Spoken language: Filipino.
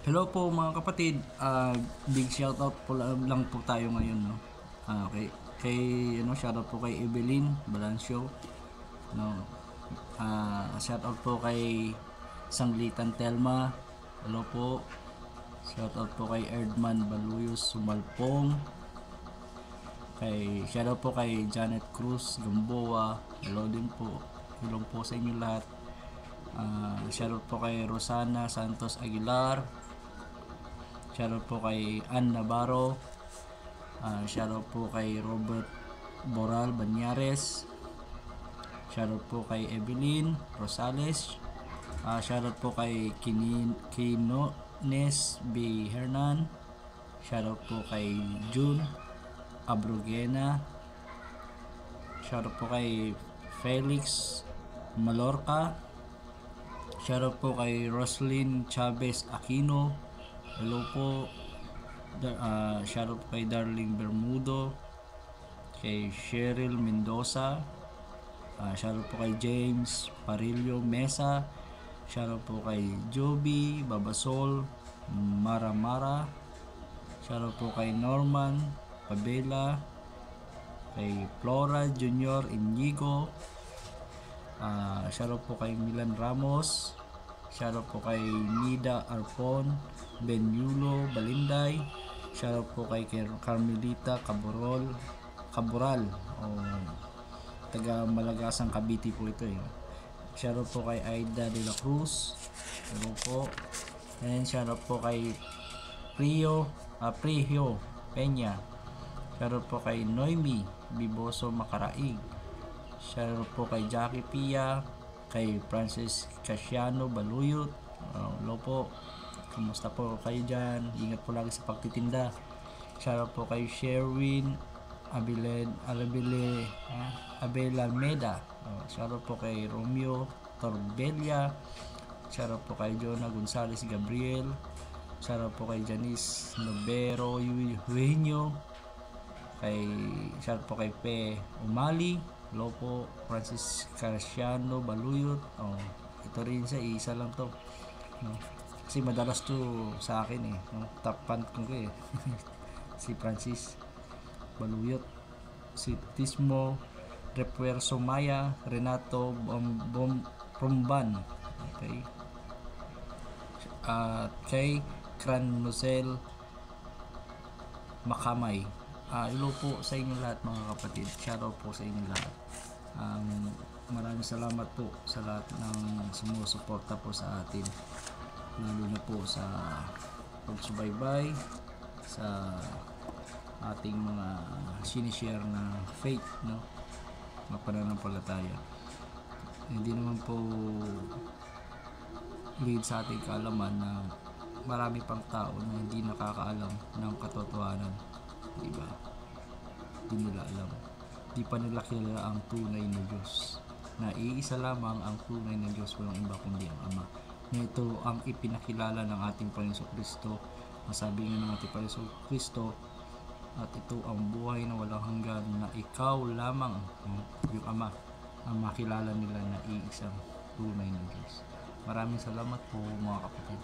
Hello po mga kapatid, big shoutout po lang po tayo ngayon, no? Kay shoutout po kay Evelyn Balancio, no? Shoutout po kay Sanglitan Telma. Hello po. Shoutout po kay Erdman Baluyos Sumalpong. Shoutout po kay Janet Cruz Gamboa. Hello din po. Hello po sa inyo lahat. Shoutout po kay Rosana Santos Aguilar. Shoutout po kay Ann Navarro. Shoutout po kay Robert Boral Banyares. Shoutout po kay Evelyn Rosales. Shoutout po kay Quinones B. Hernan. Shoutout po kay June Abrugena. Shoutout po kay Felix Malorca. Shoutout po kay Roslyn Chavez Aquino. Hello po. Shoutout po kay Darling Bermudo, kay Cheryl Mendoza. Shoutout po kay James Parillo Mesa. Shoutout po kay Joby Babasol Mara. Shoutout po kay Norman Pabela, kay Flora Junior Inigo. Shoutout po kay Milan Ramos. Shoutout po kay Nida Arpon Benyulo Balinday. Shoutout po kay Carmelita Caboral, taga Malagasang Cavite po ito eh. Shoutout po kay Aida de la Cruz. Hello po. And shoutout po kay Prio Peña. Shoutout po kay Noemi Biboso Macaraig. Shoutout po kay Jackie Pia, kay Francis Casiano Baluyot. Hello po. Kumusta po kayo dyan? Ingat po lagi sa pagtitinda. Shoutout po kay Sherwin Abelalmeda. Shoutout po kay Romeo Torbella. Shoutout po kay Jonah Gonzales Gabriel. Shoutout po kay Janice Novero Eugenio. Shoutout po kay Pe Umali. Hello po. Francis Casiano Baluyot. Ito rin isa lang to, no? Kasi madalas to sa akin eh, no? Top fan ko eh. Si Francis Baluyot, si Tismo Repuerso Maya, Renato Promban, okay? Kay Cranmusel Makamay. Hello po sa inyo lahat mga kapatid. Shoutout po sa inyo lahat. Maraming salamat po sa lahat ng sumusuporta po sa atin, lalo na po sa pagsubaybay sa ating mga sinishare na faith, no, na pananampalataya. Hindi naman po lead sa ating kaalaman na marami pang tao na hindi nakakaalam ng katotohanan, diba? Hindi nila alam, di pa nila kilala ang tunay na Diyos, na iisa lamang ang tunay na Diyos, walang iba kundi ang Ama. Na ito ang ipinakilala ng ating Panginoon Kristo. Masabi nga ng ating Panginoon Kristo, at ito ang buhay na walang hanggan, na ikaw lamang, yung Ama, ang makilala nila na iisang tunay na Diyos. Maraming salamat po mga kapatid.